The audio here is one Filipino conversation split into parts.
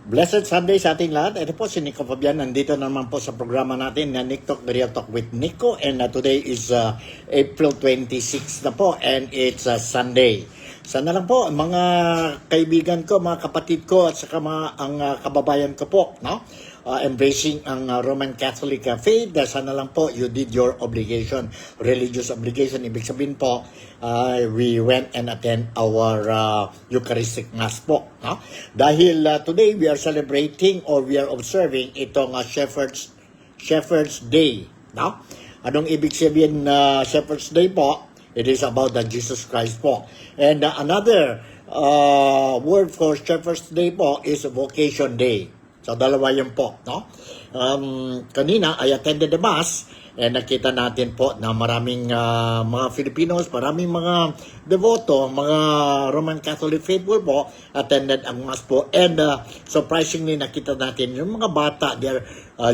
Blessed Sunday sa ating lahat. Ito po si Nico Fabian. Nandito naman po sa programa natin na Nick Talk, The Real Talk with Nico. And today is April 26 na po and it's Sunday. Sana lang po mga kaibigan ko, mga kapatid ko at saka ang kababayan ko po, no? Embracing ang Roman Catholic faith. Sana lang po you did your obligation, religious obligation. Ibig sabihin po, we went and attend our Eucharistic Mass po. No? Dahil today we are celebrating or we are observing itong Shepherd's Day. No? Anong ibig sabihin na Shepherd's Day po? It is about the Jesus Christ po. And another word for Shepherd's Day po is Vocation Day. So, dalawa yun po, no? Kanina, I attended the Mass and nakita natin po na maraming mga Filipinos, maraming mga devoto, mga Roman Catholic faithful po, attended ang Mass po. And surprisingly, nakita natin yung mga bata, they're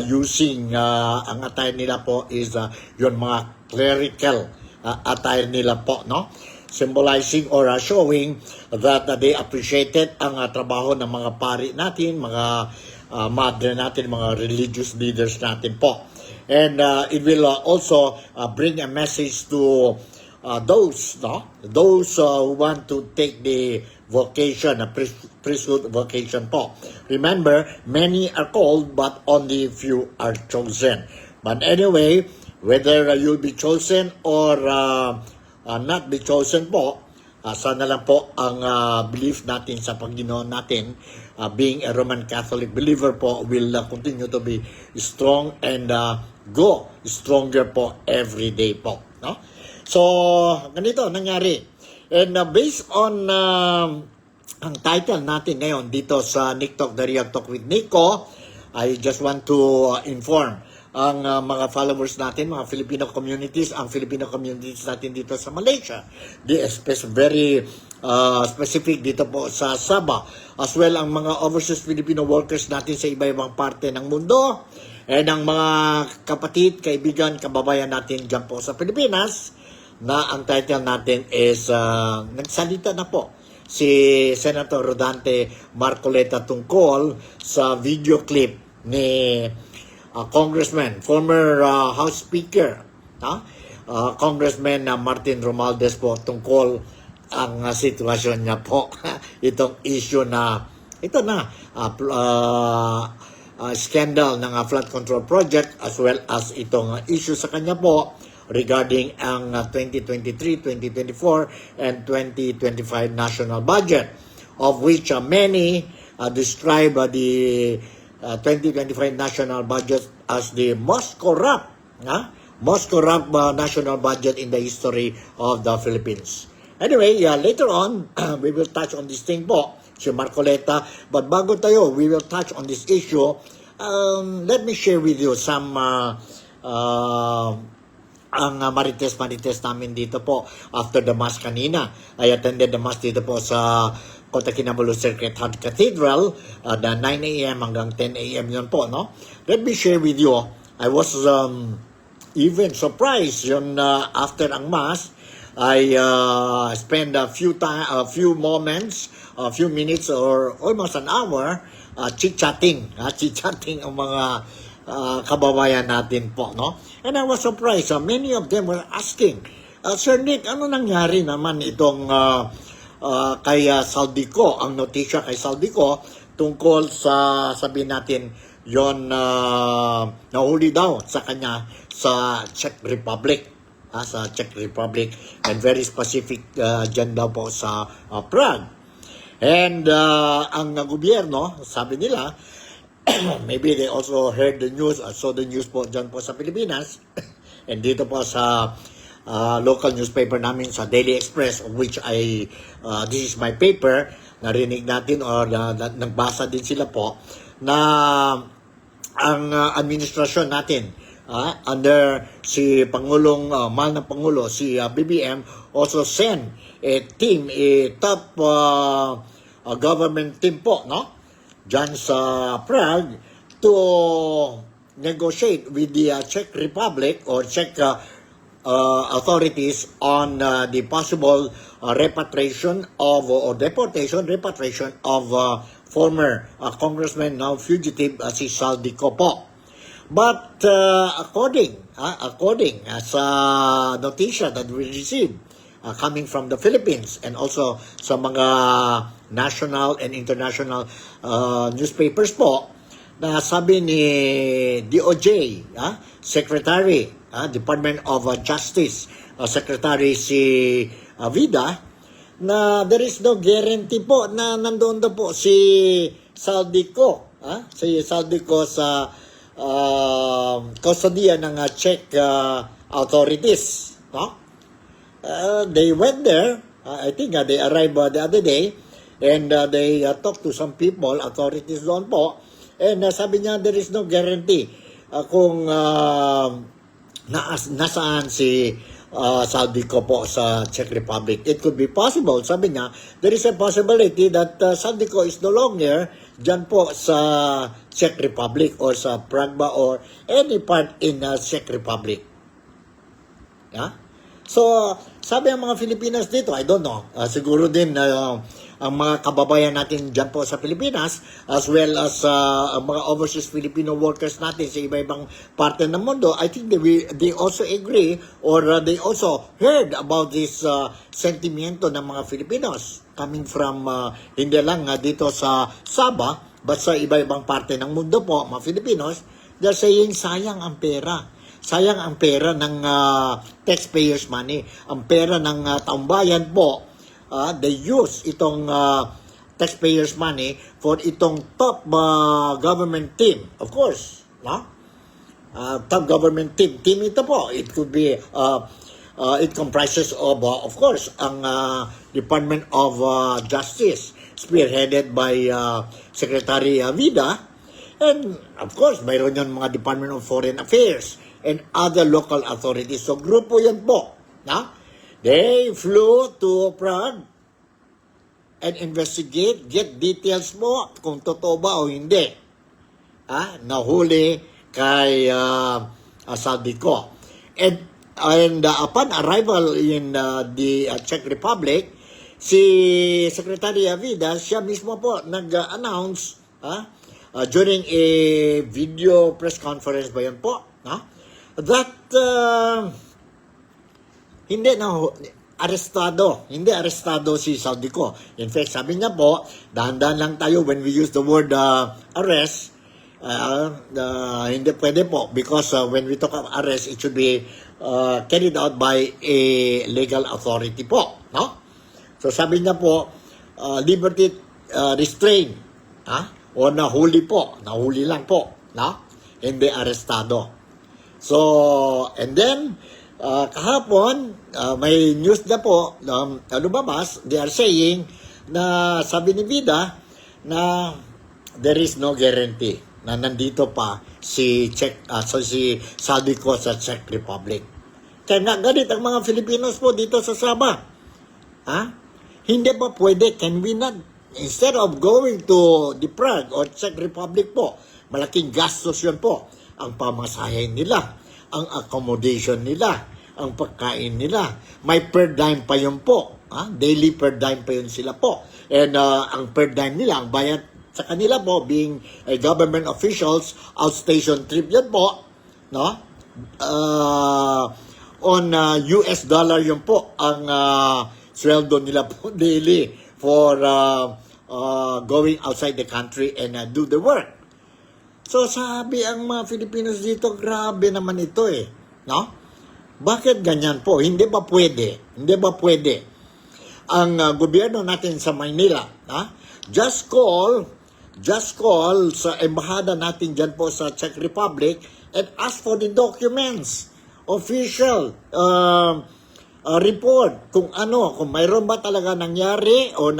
using, ang attire nila po is yung mga clerical attire nila po, no? Symbolizing or showing that they appreciated ang trabaho ng mga pari natin, mga madre natin, mga religious leaders natin po. And it will also bring a message to those who want to take the vocation, a priesthood vocation po. Remember, many are called but only few are chosen. But anyway, whether you'll be chosen or not be chosen po, sana lang po ang belief natin sa Panginoon natin, being a Roman Catholic believer po, will continue to be strong and go stronger po every day po. No? So, ganito nangyari. And based on ang title natin ngayon dito sa Nick Talk, The Real Talk with Nico, I just want to inform ang mga followers natin, mga Filipino communities, ang Filipino communities natin dito sa Malaysia. Very specific dito po sa Sabah. As well, ang mga overseas Filipino workers natin sa iba-ibang parte ng mundo. And ang mga kapatid, kaibigan, kababayan natin dyan po sa Pilipinas, na ang title natin is, nagsalita na po si Senator Rodante Marcoleta tungkol sa video clip ni Congressman, former House Speaker, Congressman Martin Romualdez po tungkol ang sitwasyon niya po. Itong issue na, ito na, scandal ng flood control project as well as itong issue sa kanya po regarding ang 2023, 2024, and 2025 national budget, of which many describe the 2025 national budget as the most corrupt national budget in the history of the Philippines. Anyway, later on, we will touch on this thing po, si Marcoleta. But bago tayo, we will touch on this issue. Let me share with you some ang marites namin dito po after the Mass kanina. I attended the Mass dito po sa Kota Kinabalu Sacred Heart Cathedral, na 9 a.m. hanggang 10 a.m. yun po, no? Let me share with you, I was even surprised yun after ang Mass, I spent a few moments, a few minutes or almost an hour chit-chatting ang mga kababayan natin po, no? And I was surprised, many of them were asking, Sir Nick, ano nangyari naman itong kay Saldico, ang notisya kay Saldico tungkol sa, sabihin natin, yon nahuli daw sa kanya sa Czech Republic, sa Czech Republic, and very specific dyan daw po sa Prague. And ang gobyerno, sabi nila, maybe they also heard the news, saw the news po dyan po sa Pilipinas, and dito po sa local newspaper namin sa Daily Express, of which this is my paper, narinig natin or nagbasa din sila po, na ang administrasyon natin, under si Pangulong, mahal na Pangulo, si BBM, also send a team, a top government team po, no? Dyan sa Prague to negotiate with the Czech Republic or Czech authorities on the possible repatriation of or repatriation of former congressman, now fugitive, si Saldico po. But according sa notisya that we received coming from the Philippines and also sa mga national and international newspapers po, na sabi ni DOJ, Secretary, Department of Justice, Secretary si Vida, na there is no guarantee po na nandoon daw po si Saldico, si Saldico sa kustodiya ng Czech authorities, no? They went there, I think they arrived the other day, and they talked to some people, authorities doon po, and sabi niya there is no guarantee kung nasaan si Saldico po sa Czech Republic. It could be possible, sabi niya, there is a possibility that Saldico is no longer dyan po sa Czech Republic or sa Prague or any part in Czech Republic. Yeah? So, sabi ang mga Filipinas dito, I don't know, siguro din ang mga kababayan natin dyan po sa Pilipinas, as well as ang mga overseas Filipino workers natin sa iba-ibang parte ng mundo, I think they also agree or they also heard about this sentimiento ng mga Filipinos coming from hindi lang dito sa Sabah, but sa iba-ibang parte ng mundo po, mga Filipinos, they're saying sayang ang pera. Sayang ang pera ng taxpayers money. Ang pera ng taumbayan po, they use itong taxpayers money for itong top government team. Of course, no? Top government team. Team ito po, it could be, it comprises of course, ang Department of Justice, spearheaded by Secretary Vida. And of course, mayroon yung mga Department of Foreign Affairs and other local authorities. So, grupo yan po. They flew to Prague and investigate, get details mo kung totoo ba o hindi. Nahuli kay Saldico. And upon arrival in the Czech Republic, si Secretary Vida, siya mismo po nag-announce during a video press conference ba yan po, that hindi arestado si Saldico. In fact, sabi niya po, dahan-dahan lang tayo when we use the word arrest. Hindi pwede po because when we talk of arrest, it should be carried out by a legal authority po, no? So sabi niya po, liberty restraint, o nahuli lang po, no? Hindi arestado. So, and then, kahapon, may news na po, lumabas, they are saying, na sabi ni Vida, na there is no guarantee na nandito pa si Saldico sa Czech Republic. Kaya nga, ganit ang mga Filipinos po dito sa Sabah. Hindi ba pwede, can we not, instead of going to the Prague or Czech Republic po, malaking gastos yun po, ang pamasahe nila, ang accommodation nila, ang pagkain nila. May per dime pa yun po. Daily per dime pa yun sila po. And ang per dime nila, ang bayad sa kanila po, being government officials, outstation trip yan po, no? On US dollar yun po, ang sweldo nila po daily for going outside the country and do the work. So sabi ang mga Filipinos dito, grabe naman ito no? Bakit ganyan po? Hindi ba pwede? Ang gobyerno natin sa Maynila, just call sa embahada natin dyan po sa Czech Republic and ask for the documents, official report, kung mayroon ba talaga nangyari o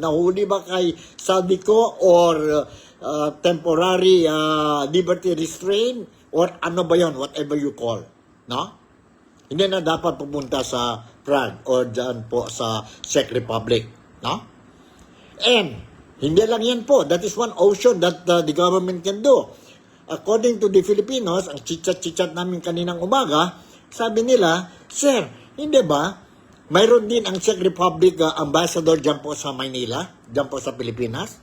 nahuli ba kay Saldico or temporary liberty restraint or ano ba yon, whatever you call, no? Hindi na dapat pupunta sa Prague or dyan po sa Czech Republic, no? And hindi lang yan po, that is one option that the government can do. According to the Filipinos, ang chichat namin kaninang umaga, sabi nila, sir, hindi ba mayroon din ang Czech Republic ambassador dyan po sa Maynila, dyan po sa Pilipinas?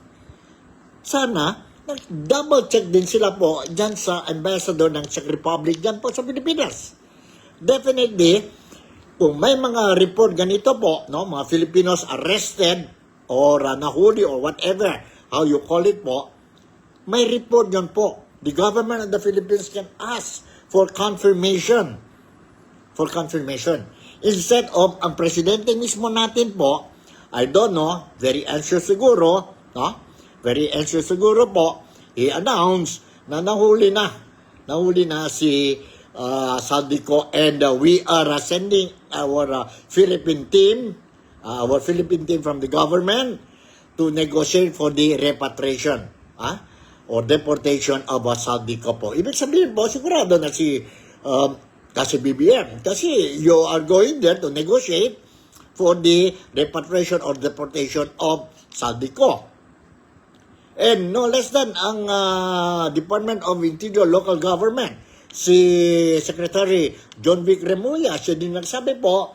sana double check din sila po dyan sa ambassador ng Czech Republic dyan po sa Pilipinas. Definitely, kung may mga report ganito po, no, mga Filipinos arrested or nahuli or whatever, how you call it po, may report yun po. The government of the Philippines can ask for confirmation. For confirmation. Instead of ang presidente mismo natin po, I don't know, very anxious siguro, no? Very anxious siguro po, he announced na nahuli na si Saldico, and we are sending our Philippine team from the government to negotiate for the repatriation or deportation of Saldico po. Ibig sabihin po, sigurado na kasi BBM. Kasi you are going there to negotiate for the repatriation or deportation of Saldico. And no less than ang Department of Interior Local Government, si Secretary John Vic Remulla, siya din nagsabi po,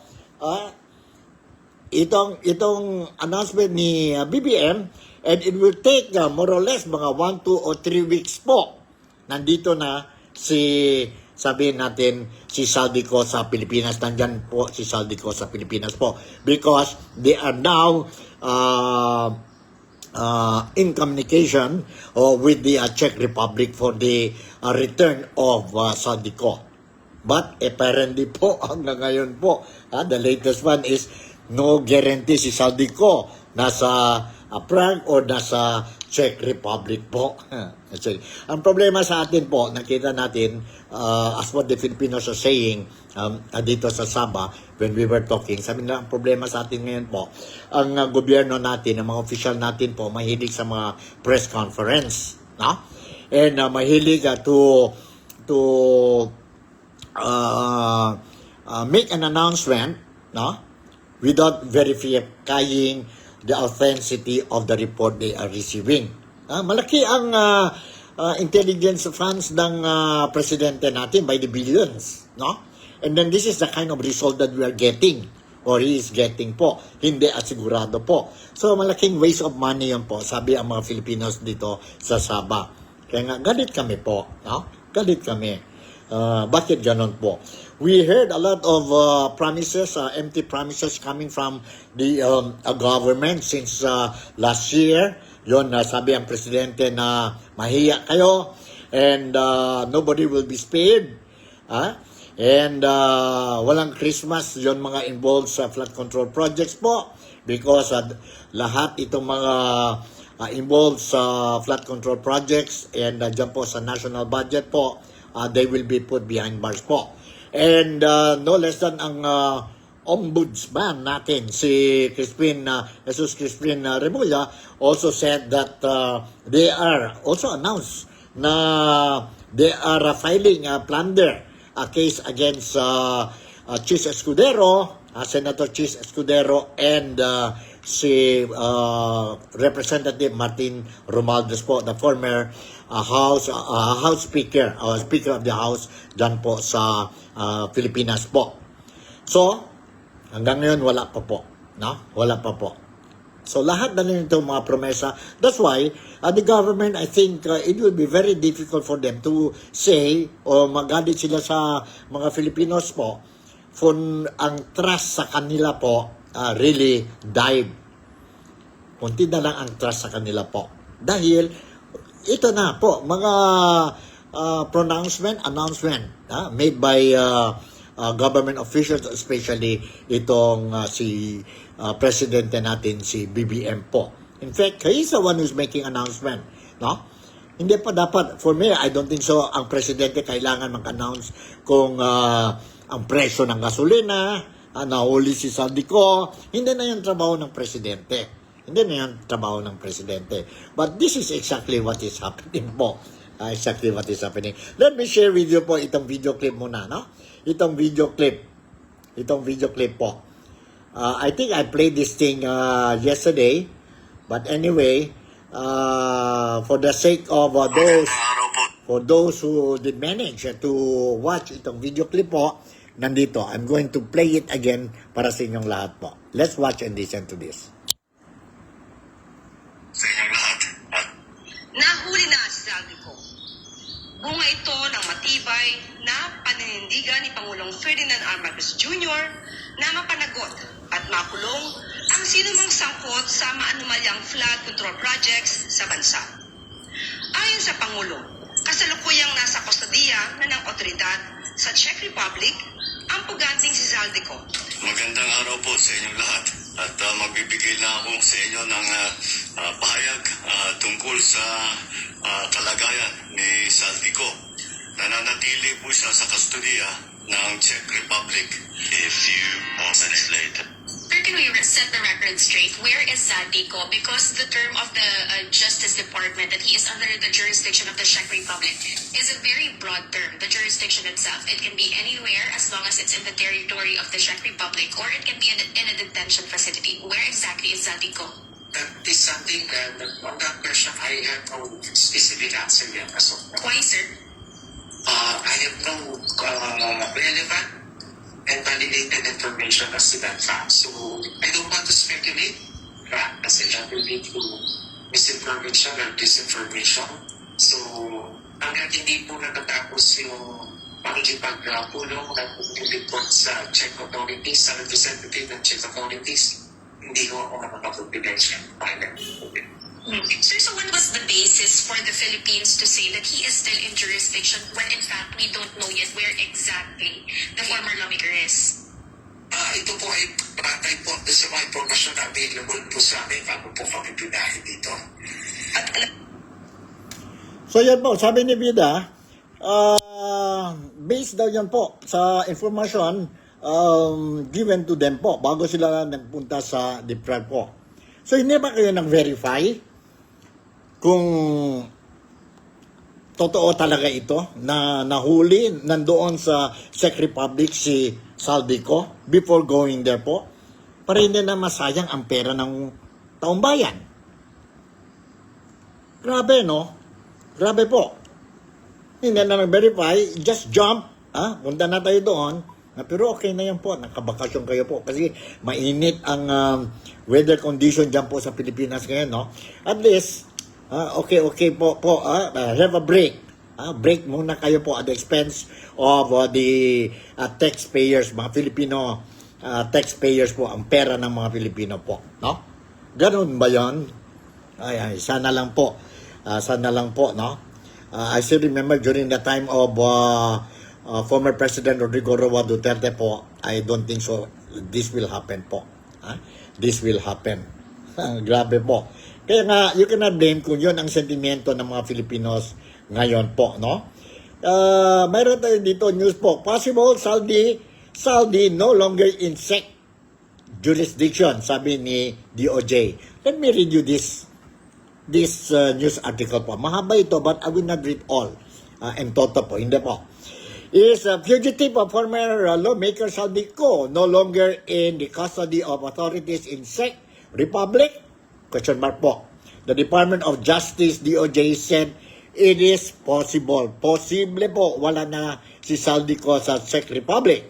itong announcement ni BBM, and it will take more or less mga 1, 2, or 3 weeks po. Nandito na sabihin natin, si Saldico sa Pilipinas. Nandyan po si Saldico sa Pilipinas po. Because they are now in communication with the Czech Republic for the return of Saldico. But apparently po, hanggang ngayon po, the latest one is no guarantee si Saldico nasa Prague or nasa Czech Republic po. Ang problema sa atin po, nakita natin, as what the Filipinos are saying dito sa Sabah, when we were talking, sabi nila, ang problema sa atin ngayon po, ang gobyerno natin, ang mga official natin po, mahilig sa mga press conference, no? And mahilig to make an announcement, no? Without verifying the authenticity of the report they are receiving. Malaki ang intelligence funds ng presidente natin by the billions, no? And then this is the kind of result that we are getting, or he is getting po. Hindi asigurado po. So malaking waste of money yun po, sabi ang mga Filipinos dito sa Sabah. Kaya nga, galit kami po, no? Galit kami. Bakit ganon po? We heard a lot of promises, empty promises coming from the government since last year. Yon, sabi ang presidente na mahiya kayo and nobody will be spared. And walang Christmas, yon mga involved sa flood control projects po because lahat itong mga involved sa flood control projects and dyan po sa national budget po, they will be put behind bars po. And no less than ang ombudsman natin, si Jesus Crispin Remulla, also said that they are also announced na they are filing a plunder case against Chis Escudero, Senator Chis Escudero, and si Representative Martin Romualdez po, the former House Speaker, Speaker of the House dyan po sa Pilipinas po. So, hanggang ngayon wala pa po. No? Wala pa po. So, lahat na nito mga promesa. That's why, the government, I think, it will be very difficult for them to say, o magalit sila sa mga Filipinos po, for ang trust sa kanila po, really died. Kunti na lang ang trust sa kanila po. Dahil, ito na po, mga announcement made by government officials, especially itong si presidente natin, si BBM po. In fact, he is the one who's making announcement, no? Hindi pa dapat, for me, I don't think so, ang presidente kailangan mag-announce kung ang presyo ng gasolina, nahuli si Saldico. Hindi na yung trabaho ng presidente. Hindi na yung trabaho ng presidente. But this is exactly what is happening po. Exactly what is happening. Let me share with you po itong video clip muna, no? Itong video clip po. I think I played this thing yesterday, but anyway, for the sake of those who did manage to watch itong video clip po, nandito, I'm going to play it again para sa inyong lahat po. Let's watch and listen to this. Sa inyong lahat at paninindigan ni Pangulong Ferdinand R. Marcos Jr. na mapanagot at makulong ang sinumang sangkot sa maanumalyang flood control projects sa bansa. Ayon sa Pangulo, kasalukuyang nasa kustodiya na ng otoridad sa Czech Republic ang puganting si Zaldico. Magandang araw po sa inyong lahat at magbibigay na ako sa inyo ng pahayag tungkol sa kalagayan ni Zaldico. Nananatili po siya sa kustodiya ng Czech Republic. A few moments later. Sir, can we set the record straight? Where is Zaldico? Because the term of the Justice Department that he is under the jurisdiction of the Czech Republic is a very broad term, the jurisdiction itself. It can be anywhere as long as it's in the territory of the Czech Republic, or it can be in a detention facility. Where exactly is Zaldico? That is something that on that question I have no specific answer yet as of now. Why, sir? I have no relevant and validated information as to that fact. So I don't want to speculate kasi that will lead to misinformation or disinformation. So hanggang hindi po natatapos yung pakikipagpulong ng report sa Czech authorities, sa representative ng Czech authorities, hindi ko ako makapag-pagbigay siya. Sir, so what was the basis for the Philippines to say that he is still in jurisdiction when in fact we don't know yet where exactly the former lawmaker is? Ito po ay batay po sa mga impormasyon na available po sa amin bago po kami pinahin dito. At So yan po, sabi ni Vida, based daw yan po sa information given to them po bago sila nagpunta sa DepRev po. So hindi ba kayo nag-verify kung totoo talaga ito na nahuli nandoon sa Czech Republic si Zaldico before going there po para hindi na masayang ang pera ng taong bayan? Grabe, no? Grabe po. Hindi na nag-verify, just jump, punta na tayo doon. Pero okay na yan po, nakabakasyon kayo po kasi mainit ang weather condition dyan po sa Pilipinas ngayon, no? At least, okay po, have a break. Break muna kayo po at the expense of the taxpayers, mga Filipino taxpayers po, ang pera ng mga Pilipino po, no? Ganun ba yan? Ay, sana lang po, no? I still remember during the time of former President Rodrigo Roa Duterte po, I don't think so this will happen po. This will happen. Grabe po. Kaya nga, you cannot blame kung yun ang sentimento ng mga Filipinos ngayon po, no? Mayroon tayo dito news po. Possible Zaldi no longer in Czech jurisdiction, sabi ni DOJ. Let me read you this news article po. Mahaba ito, but I will not read all. And toto po, hindi po. Is a fugitive of former lawmaker Zaldico no longer in the custody of authorities in Czech Republic? Question mark po. The Department of Justice, DOJ, said it is possible. Posible po, wala na si Zaldico sa Czech Republic.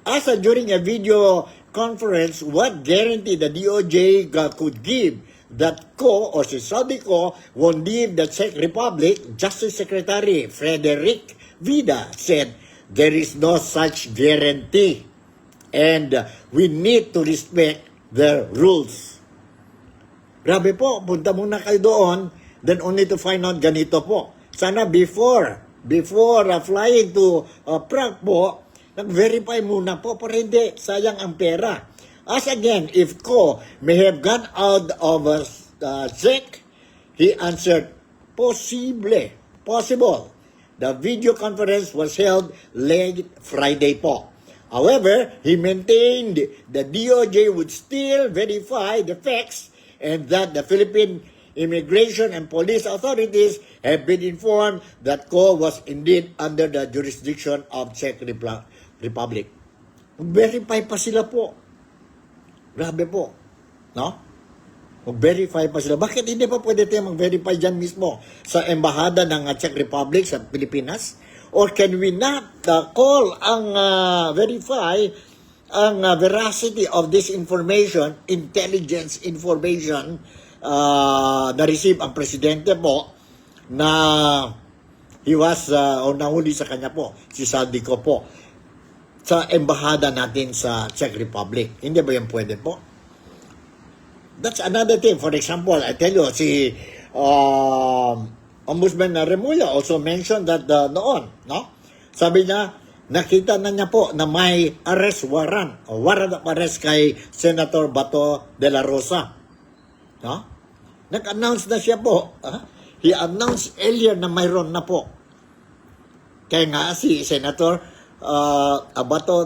As during a video conference, what guarantee the DOJ could give that Ko or si Zaldico won't leave the Czech Republic? Justice Secretary Frederick Vida said there is no such guarantee and we need to respect their rules. Grabe po, punta muna kayo doon, then only to find out ganito po. Sana before flying to Prague po, nag-verify muna po para hindi sayang ang pera. As again, if Ko may have gone out of Czech, he answered, possible. The video conference was held late Friday po. However, he maintained the DOJ would still verify the facts and that the Philippine immigration and police authorities have been informed that Ko was indeed under the jurisdiction of Czech Republic. Verify pa sila po. Grabe po. No? Mag-verify pa sila. Bakit hindi pa pwede tayo mag-verify dyan mismo sa embahada ng Czech Republic sa Pilipinas? Or can we not call ang verify ang veracity of this information, intelligence information na-receive ang presidente po na he was, o nahuli sa kanya po, si Zaldico po. sa embahada natin sa Czech Republic. Hindi ba yan pwede po? That's another thing. For example, I tell you, si Ombudsman Remulla also mentioned that noon, no? Sabi niya, nakita na niya po na may arrest warrant, o warrant of arrest kay Senator Bato de la Rosa. No? Nag-announce na siya po. He announced earlier na mayroon na po. Kaya nga si Senator Bato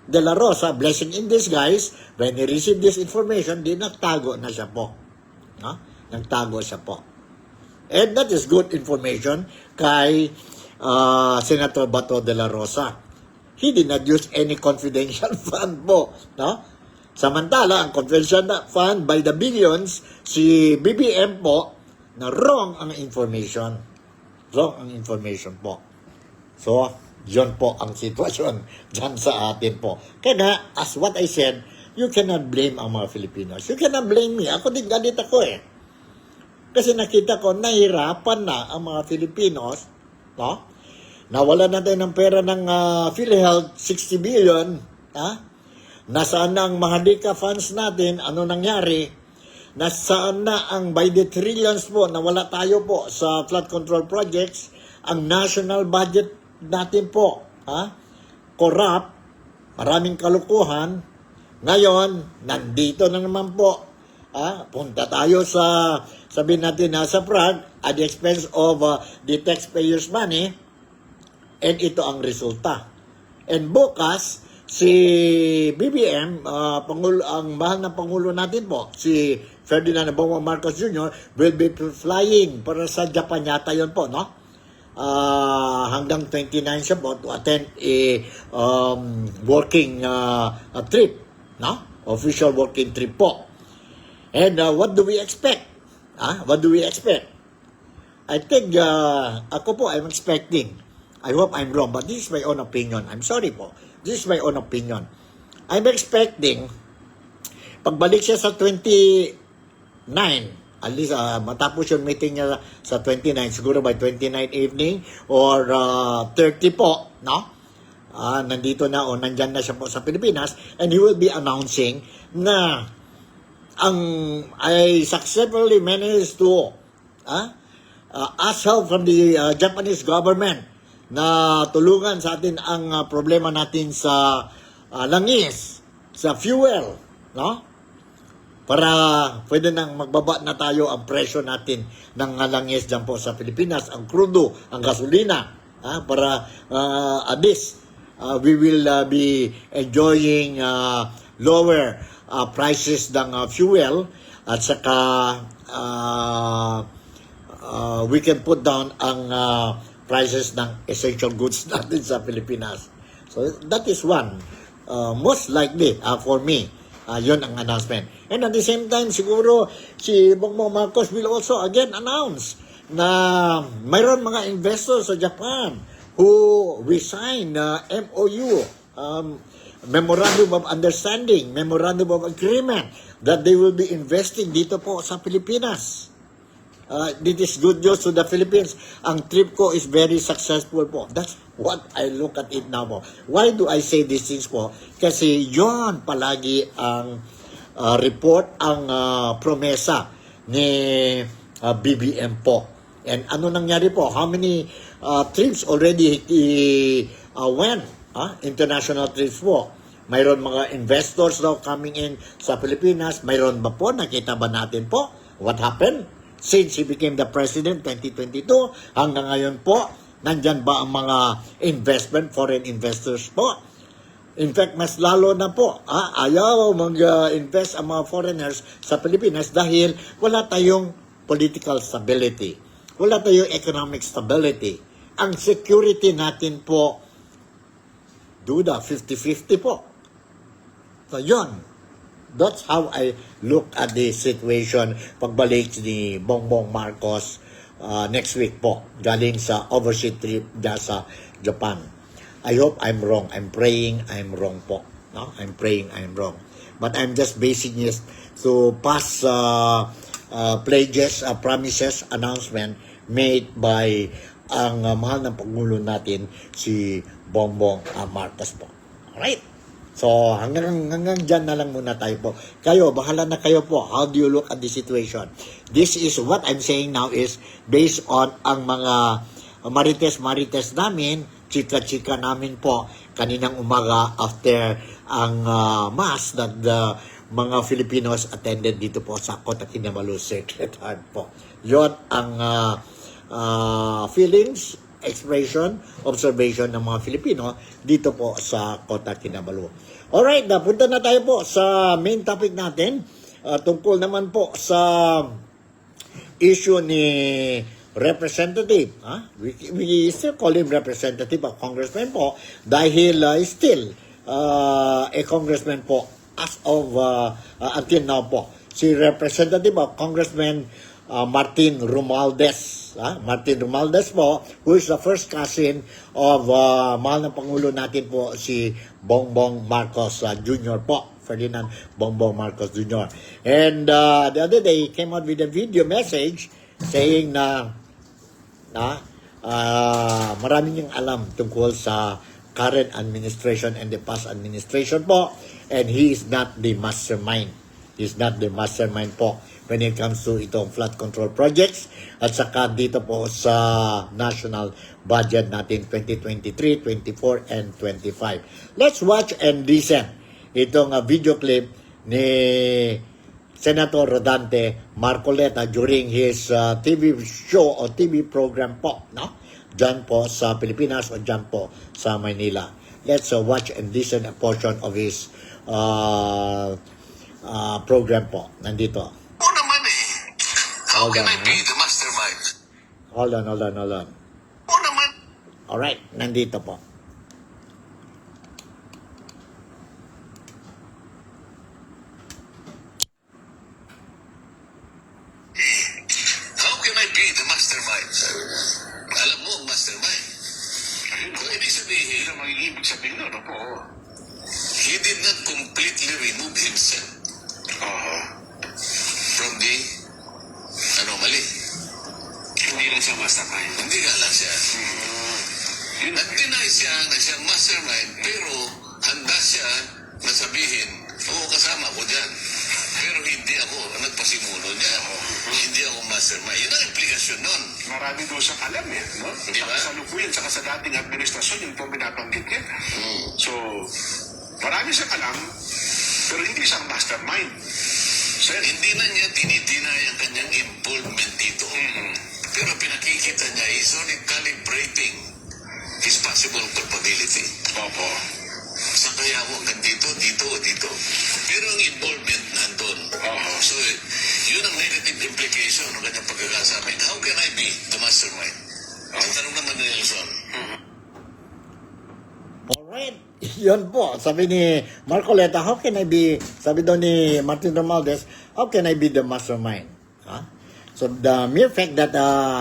de la Rosa, blessing in disguise, when he received this information, di nagtago na siya po. No? Nagtago siya po. And that is good information kay Senator Bato de la Rosa. He did not use any confidential fund po. No? Samantala, ang confidential fund by the billions, si BBM po, na wrong ang information. Wrong ang information po. So, yun po ang sitwasyon dyan sa atin po. Kaya, as what I said, you cannot blame ang mga Filipinos. You cannot blame me. Ako din galit ako eh. Kasi nakita ko, nahirapan na ang mga Filipinos, no? Nawala na tayo ng pera ng PhilHealth, 60 billion, Nasaan na ang Mahadika funds natin? Ano nangyari? Nasaan na ang by the trillions po? Nawala tayo po sa flood control projects. Ang national budget natin po, corrupt, maraming kalukuhan. Ngayon, nandito na naman po. Punta tayo sa, sabihin natin, sa Prague at the expense of the taxpayers' money. And ito ang resulta. And bukas, si BBM, ang mahal na Pangulo natin po, si Ferdinand Bongbong Marcos Jr. will be flying para sa Japan yata yun po, no? Hanggang 29 siya po to attend a working trip, no? Official working trip po. And what do we expect? What do we expect? I think, ako po, I'm expecting, I hope I'm wrong, but this is my own opinion. I'm sorry po. This is my own opinion. I'm expecting, pagbalik siya sa 29, at least matapos yung meeting niya sa 29, siguro by 29 evening or 30 po, no? Nandito na o nandyan na siya po sa Pilipinas, and he will be announcing na I successfully managed to ask help from the Japanese government na tulungan sa atin ang problema natin sa langis, sa fuel, no? Para pwede nang magbaba na tayo ang presyo natin ng langis dyan po sa Pilipinas, ang crudo, ang gasolina, para at least we will be enjoying lower prices ng fuel at saka we can put down ang prices ng essential goods natin sa Pilipinas. So that is one. Most likely for me, yun ang announcement. And at the same time, siguro si Bongbong Marcos will also again announce na mayroon mga investors sa Japan who will sign MOU, Memorandum of Understanding, Memorandum of Agreement, that they will be investing dito po sa Pilipinas. This is good news to the Philippines. Ang trip ko is very successful po. That's what I look at it now po. Why do I say these things po? Kasi yon palagi ang report, ang promesa ni BBM po. And ano nangyari po? How many trips already went? International trips po. Mayroon mga investors daw coming in sa Pilipinas. Mayroon ba po? Nakita ba natin po? What happened? Since he became the president 2022 hanggang ngayon po, nandyan ba ang mga investment, foreign investors po? In fact, mas lalo na po, ayaw mag-invest ang mga foreigners sa Pilipinas dahil wala tayong political stability. Wala tayong economic stability. Ang security natin po, duda, 50-50 po. So, yun. That's how I look at the situation pagbalik ni Bongbong Marcos next week po, galing sa overseas trip dyan sa Japan. I hope I'm wrong. I'm praying I'm wrong po. No? I'm praying I'm wrong. But I'm just basing this to past pledges, promises, announcement made by ang mahal ng Pangulo natin, si Bongbong Marcos po. Alright. So, hanggang dyan na lang muna tayo po. Kayo, bahala na kayo po. How do you look at the situation? This is what I'm saying now is based on ang mga marites namin, chika-chika namin po kaninang umaga after ang mass that the mga Filipinos attended dito po sa Kota Kinabalu Sacred Heart po. Yon ang feelings, expression, observation ng mga Filipino dito po sa Kota Kinabalu. Alright, napunta na tayo po sa main topic natin. Tungkol naman po sa issue ni representative. We still call him representative, a congressman po, dahil still a congressman po as of until now po. Si representative Congressman Martin Romualdez. Martin Romualdez po, who is the first cousin of mahal na Pangulo natin po, si Bongbong Marcos Jr. po. Ferdinand Bongbong Marcos Jr. And the other day, he came out with a video message saying na marami niyang alam tungkol sa current administration and the past administration po, and he is not the mastermind. He is not the mastermind po when it comes to itong flood control projects at saka dito po sa national budget natin 2023, 24, and 25. Let's watch and listen itong video clip ni Senator Rodante Marcoleta during his TV show o TV program po, no? Diyan po sa Pilipinas o diyan po sa Manila. Let's watch and listen a portion of his program po. Nandito. Oo naman eh. How Hold can on, I be the mastermind? Hold on. Oo naman. Alright, nandito po. How can I be the mastermind? Alam mo ang mastermind. Kung ibig sabihin, Ano ang ibig sabihin nun? Opo. he did not completely remove himself from the anomaly. Hindi lang siya mastermind. Hindi nga lang siya. Nag-deny siya na siyang mastermind, pero handa siya na sabihin, oo, kasama ko dyan. Pero hindi ako ang nagpasimuno niya. Hindi ako mastermind. Yun ang implikasyon nun. Marami doon siyang alam eh. No? Di ba? Sa kasalukuyan, saka sa dating administrasyon, yung po binabanggit niya. So, marami siyang alam, pero hindi siyang mastermind. So, Hindi na niya dinideny ang kanyang involvement dito. Pero pinakikita niya, he's only calibrating his possible culpability. opo. Saan kaya ako hanggang dito. Pero ang involvement nandun. So, yun ang negative implication ng kanyang pagkakasabi. How can I be the mastermind? Ang tanong naman ni Nelson. Alright, yun po. Sabi ni Marcoleta, how can I be, sabi daw ni Martin Romualdez, how can I be the mastermind? So the mere fact that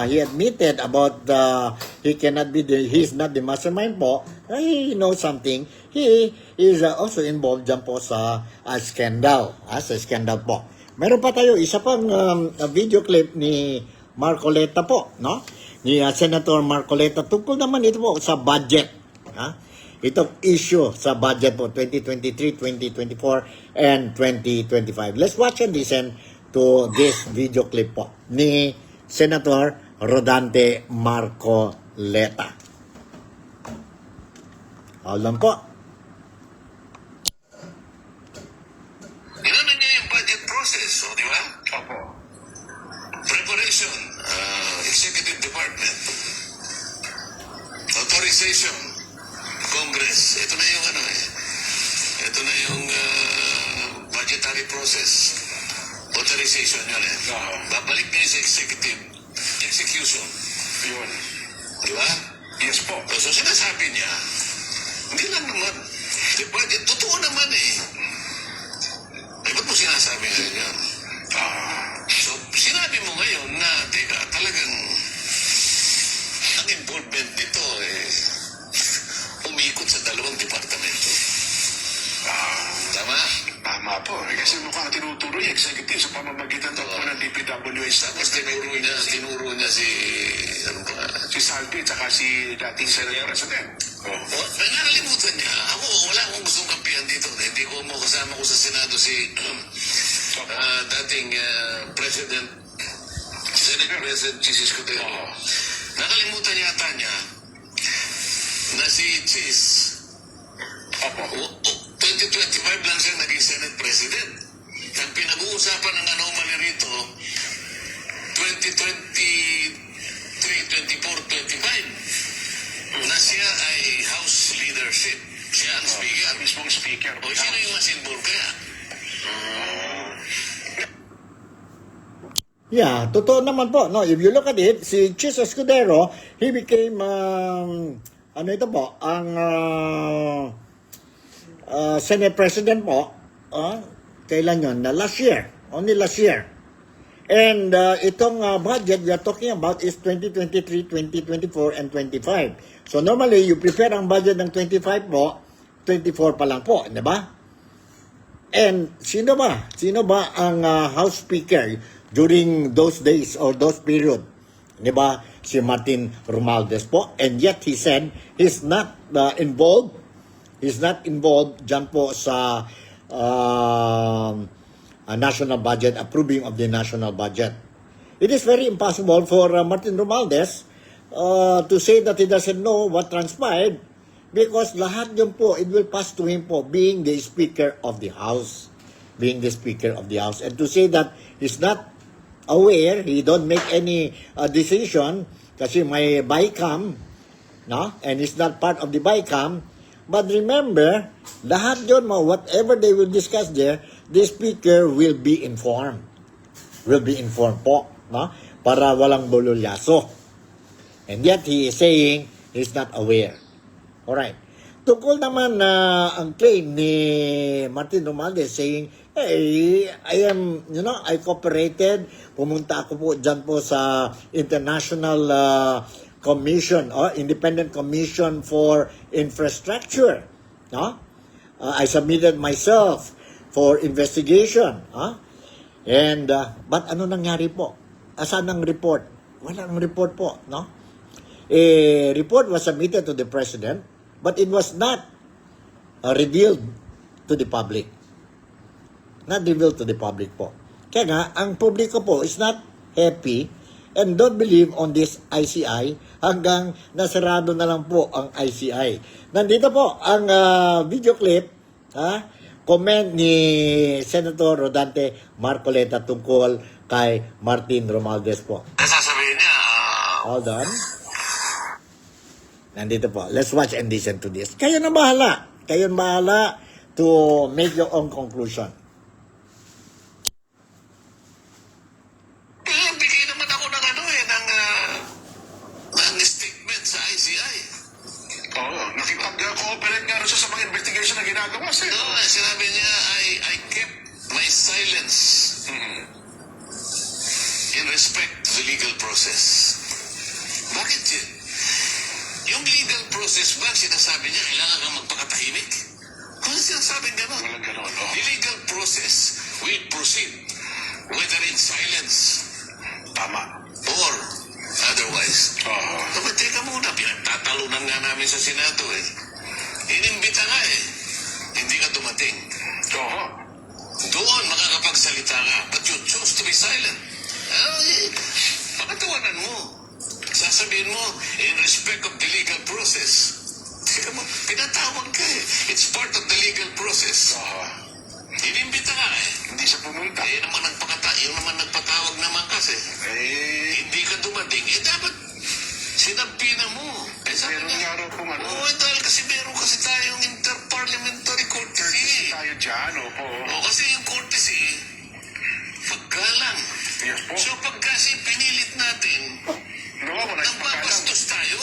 he admitted about he's not the mastermind po, he knows something. He is also involved dyan po sa scandal. Sa scandal po. Meron pa tayo isa pang video clip ni Marcoleta po, no? Ni Senator Marcoleta tungkol naman ito po sa budget. Itong issue sa budget po 2023, 2024, and 2025. Let's watch and listen to this video clip po ni Senator Rodante Marcoleta. Hold on po. Inano niya yung budget process, di ba? Opo. Preparation, executive department, authorization, Congress. Ito na yung ito na yung budgetary process. Authorization yun Babalik niya sa executive execution. Yun. Di ba? Yes po. So sinasabi niya, hindi lang naman. The budget, totoo naman eh. Ba't mo sinasabi ngayon yan? So, sinabi mo ngayon na, teka, talagang ang involvement nito umikot sa dalawang departamento. Tama? Tama po. Kasi mukhang tinutuloy yung executive sa pamamagitan daw po ng DPWH. Tapos tinuro niya si, ano ba? Si Salvi at saka si dating Senate President. Nakalimutan niya. Ako, wala akong gustong kampihan dito. Hindi ko mo kasama ko sa Senado si dating Senate President Chis Escudero. Nakalimutan yata niya na si Chis, 2025 lang siya naging Senate President. Ang pinag-uusapan ng anomaly rito, 2023, 24, 25, na siya ay House leadership. Siya ang speaker. Mismong speaker. O sino yung mas involved kaya? Yeah, totoo naman po. No, if you look at it, si Chis Escudero, he became, ano ito po, ang Senate President po, kailan yun? Last year. Only last year. And itong budget we are talking about is 2023, 2024, and 25. So normally, you prepare ang budget ng 25 po, 24 pa lang po, di ba? And sino ba? Sino ba ang House Speaker during those days or those period? Di ba? Si Martin Romualdez po. And yet he said he's not involved. He's not involved dyan po sa national budget, approving of the national budget. It is very impossible for Martin Romualdez to say that he doesn't know what transpired because lahat yun po, it will pass to him po being the Speaker of the House. Being the Speaker of the House. And to say that he's not aware, he don't make any decision kasi may BICAM, no? And he's not part of the BICAM. But remember, lahat yun, whatever they will discuss there, the Speaker will be informed. Will be informed po, no? Para walang bululyaso. And yet, he is saying he's not aware. Alright. Tungkol naman na ang claim ni Martin Romualdez saying, hey, I cooperated, pumunta ako po dyan po sa International Commission, Independent Commission for Infrastructure. No? I submitted myself for investigation. And, but ano nangyari po? Asan ang report? Walang report po, no? A report was submitted to the President, but it was not revealed to the public. Not revealed to the public po. Kaya nga, ang publiko po is not happy and don't believe on this ICI hanggang nasarado na lang po ang ICI. Nandito po ang video clip, comment ni Senator Rodante Marcoleta tungkol kay Martin Romualdez po. Sasabihin niya, Hold on. Nandito po. Let's watch and listen to this. Kayo na bahala. Kayo na bahala to make your own conclusion. bigay naman ako ng ng statement sa ICI. Oo, nakipag-cooperate nga rin siya sa mga investigation na ginagawa sa'yo. No, sinabi niya, I kept my silence in respect to the legal process. Bakit yun? Yung legal process ba, sinasabi niya, kailangan kang magpakatahimik? Kung sinasabi gano'n? Walang ganon, oh. The legal process will proceed whether in silence Tama. or otherwise. Oo. Kapag teka muna, pinagtatalunan nga namin sa Senado eh. Inimbita nga eh. Hindi ka dumating. Oo. Doon makakapagsalita ka, but you chose to be silent. Pakatawanan mo. Sasabihin mo, in respect of the legal process. Teka mo, pinatawag ka eh. It's part of the legal process. Oo. Inimbita nga eh. Hindi siya pumunta. Yung naman nagpatawag naman kasi. Hindi ka dumating. Dapat sinampina mo. Sabi Meron nga raw kung ano. Oo, dahil meron kasi tayong interparliamentary courtesy. Tayo dyan, opo. O kasi yung courtesy, paggalang. Yes po. So pagka pinilit natin, Wala nang yung pagkalang. babastos tayo.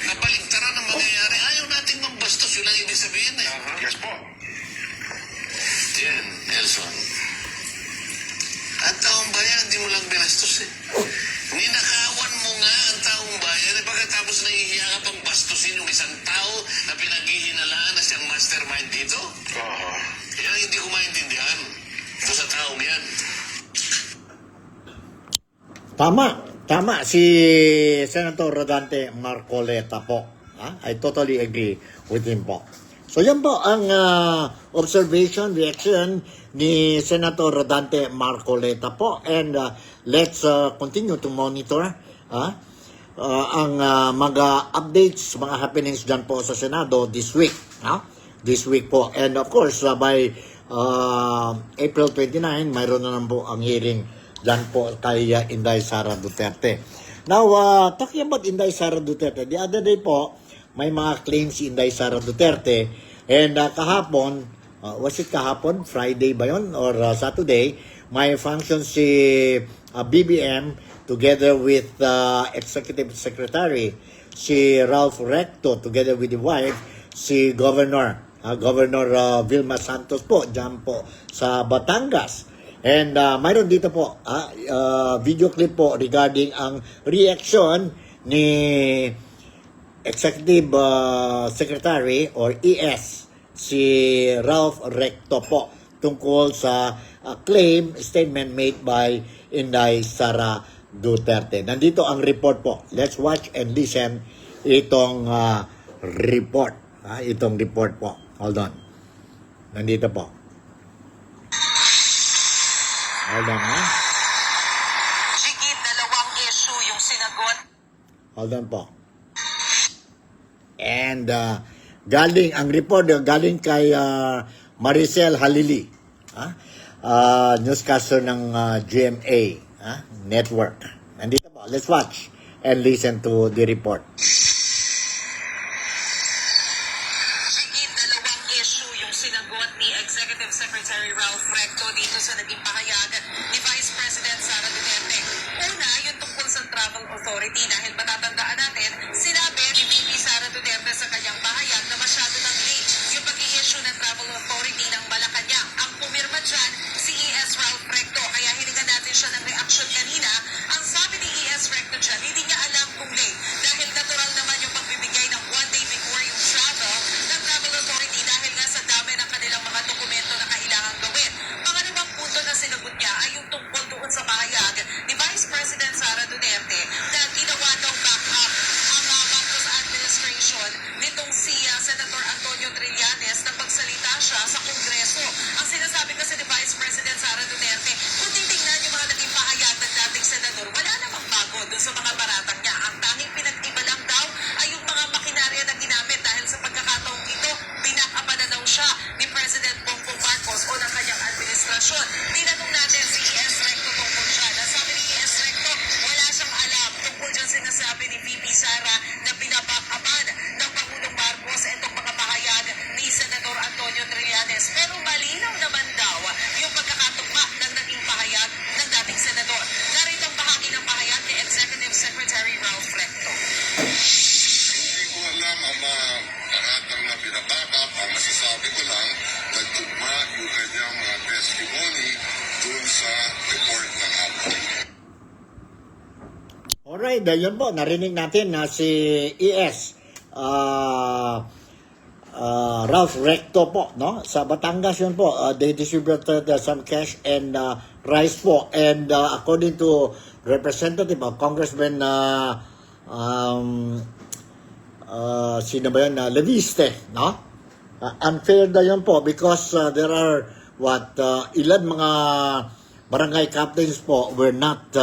Nabaligtaran ang mangyayari. Ayaw nating mambastos. Yun ang ibig sabihin eh. Yes po. Yan, Nelson. Ang taong bayan, hindi mo lang binastos eh. Ninakawan mo nga ang taong bayan eh pagkatapos nahihiya ka pang bastusin yung isang tao na pinaghihinalaan na siyang mastermind dito. Oo. Yan ang hindi ko maintindihan. Ito sa taong yan. Tama si Senator Rodante Marcoleta po. I totally agree with him po. So yan po ang observation, reaction ni Senator Rodante Marcoleta po. And let's continue to monitor ang mga updates, mga happenings dyan po sa Senado this week. This week po. And of course, by April 29, mayroon na naman po ang hearing dyan po kay Inday Sara Duterte. Now, talking about Inday Sara Duterte, the other day po, may mga claims si Inday Sara Duterte. And kahapon, was it kahapon? Friday ba yun? Or Saturday, may function si BBM together with Executive Secretary, si Ralph Recto, together with the wife, si Governor Vilma Santos po, dyan po sa Batangas. And mayroon dito po, video clip po regarding ang reaction ni Executive Secretary or ES, si Ralph Recto po, tungkol sa statement made by Inday Sara Duterte. Nandito ang report po. Let's watch and listen itong report. Itong report po. Hold on. Nandito po. Hold on, Higit 2 issue yung sinagot. Hold on po. And ang report galing kay Maricel Halili, newscaster ng GMA network. Nandito po. Let's watch and listen to the report. Higit 2 issue yung sinagot ni Executive Secretary Ralph Recto dito sa naging pahayag ni Vice President Sara Duterte. Una, yung tungkol sa Travel Authority dahil matatandaan natin, sinabi ni VP Sara Duterte sa kanyang pahayag na masyado ng late yung pag-i-issue ng Travel Authority ng Malacanang. Ang pumirma dyan, si ES Ralph Recto. Kaya hiningan natin siya ng reaction kanina. Ang sabi ni ES Recto dyan, hindi niya alam kung late dahil natural naman yung pagbibigay ng 1 day before yung travel ng Travel Authority dahil nga sa dami ng kanilang mga dokumento na kailangan gawin. Pangalawang punto na sinagot niya ay yung tungkol doon sa pahayag ni Vice President Sara Duterte na ginawa daw backup ang Marcos administration nitong si Senator Antonio Trillanes na pagsalita siya sa Kongreso. Ang sinasabi kasi ni Vice President Sara Duterte, kung titingnan yung mga naging pahayag ng dating senador, wala namang bago doon sa mga paratang niya. Ang tanging pinag-iba lang daw ay yung mga makinarya na ginamit dahil sa pagkakataong ito, binakapan na daw siya ni President Bongbong Marcos o ng kanyang administrasyon. Tinanong natin si ES Recto tungkol siya. Nasabi ni ES Recto, wala siyang alam tungkol dyan sinasabi ni VP Sara na binabakapan ng Pangulong Marcos itong mga pahayag ni Senator Antonio Trillanes. Pero malinaw naman daw yung pagkakatugma ng naging pahayag ng dating senador. Narito ang bahagi ng pahayag ni Executive Secretary Ralph Recto. Hindi ko alam ang mga paratang na binabackup. Ang masasabi ko lang, nagtugma yung kanyang mga testimony dun sa report ng Apple. Alright, yun po. Narinig natin na si ES Ralph Recto po, no? Sa Batangas yun po. They distributed some cash and rice po. And according to Representative Congressman sino ba yun? Leviste, no? Unfair na yun po because there are ilan mga barangay captains po were not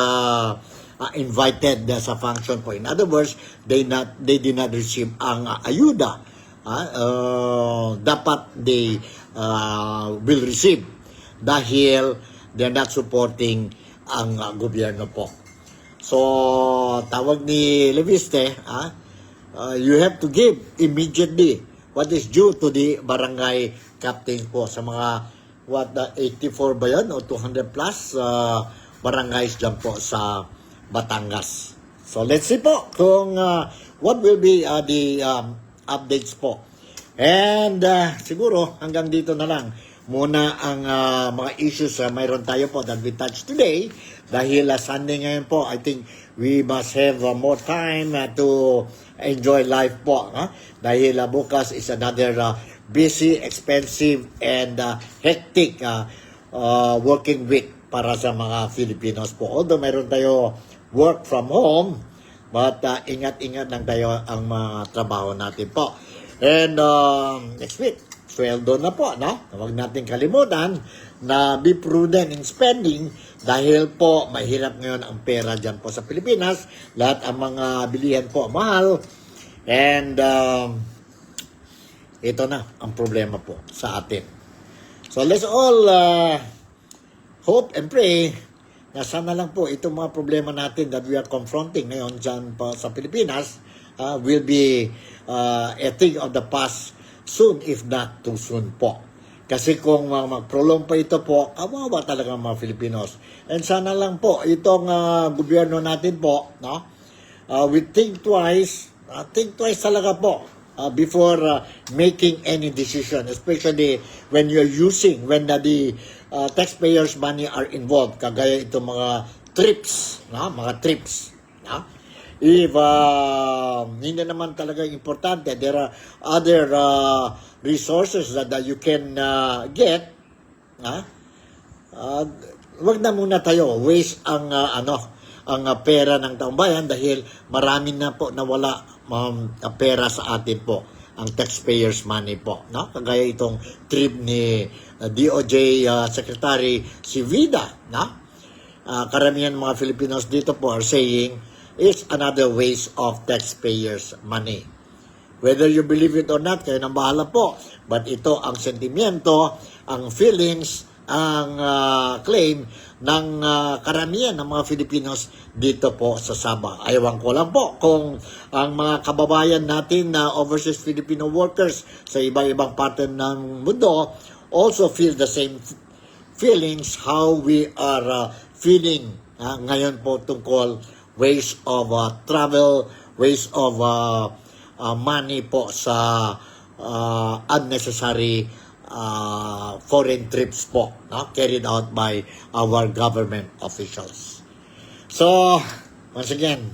invited sa function po. In other words, they did not receive ang ayuda. Dapat they will receive dahil they're not supporting ang gobyerno po. So, tawag ni Leviste, you have to give immediately what is due to the barangay captain po sa mga 84 ba yan o 200 plus barangays dyan po sa Batangas. So let's see po kung what will be the updates po. And siguro hanggang dito na lang muna ang mga issues mayroon tayo po that we touch today. Dahil Sunday ngayon po, I think we must have more time to enjoy life po. Dahil bukas is another busy, expensive, and hectic working week para sa mga Filipinos po. Although mayroon tayo work from home, But ingat-ingat lang tayo ang mga trabaho natin po. And next week, sweldo na po, no? Huwag natin kalimutan na be prudent in spending dahil po mahirap ngayon ang pera dyan po sa Pilipinas. Lahat ang mga bilihan po mahal. And ito na ang problema po sa atin. So let's all hope and pray na sana lang po itong mga problema natin that we are confronting ngayon dyan po sa Pilipinas will be a thing of the past soon, if not too soon po. Kasi kung mag-prolong pa ito po, kawawa talaga ang mga Filipinos. And sana lang po itong gobyerno natin po, no? We think twice talaga po before making any decision, especially when you're using, when the taxpayers' money are involved, kagaya itong mga trips, no? Mga trips, no? If hindi naman talaga importante, there are other resources that you can get, wag na muna tayo waste ang pera ng taong bayan dahil marami na po nawala pera sa atin po, ang taxpayers money po, no? Kagaya itong trip ni DOJ Secretary si Vida, no? Karamihan mga Filipinos dito po are saying it's another waste of taxpayers money. Whether you believe it or not, kayo nang bahala po. But ito ang sentimiento, ang feelings, ang claim ng karamihan ng mga Filipinos dito po sa Sabah. Ayawan ko lang po kung ang mga kababayan natin na overseas Filipino workers sa iba-ibang parte ng mundo also feel the same feelings how we are feeling ngayon po tungkol waste of travel, waste of money po sa unnecessary foreign trips po, no? Carried out by our government officials. So, once again,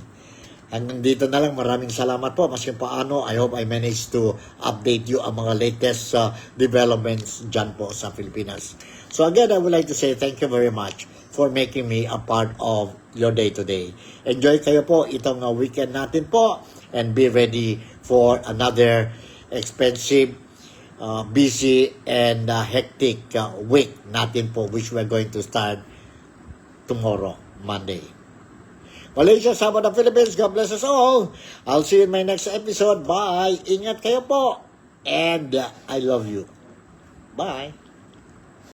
hanggang dito na lang. Maraming salamat po. Mas yung paano, I hope I managed to update you ang mga latest developments dyan po sa Pilipinas. So again, I would like to say thank you very much for making me a part of your day-to-day. Enjoy kayo po itong weekend natin po and be ready for another expensive, busy, and hectic week natin po which we're going to start tomorrow, Monday. Malaysia, Sabah, Philippines, God bless us all. I'll see you in my next episode. Bye! Ingat kayo po! And I love you. Bye!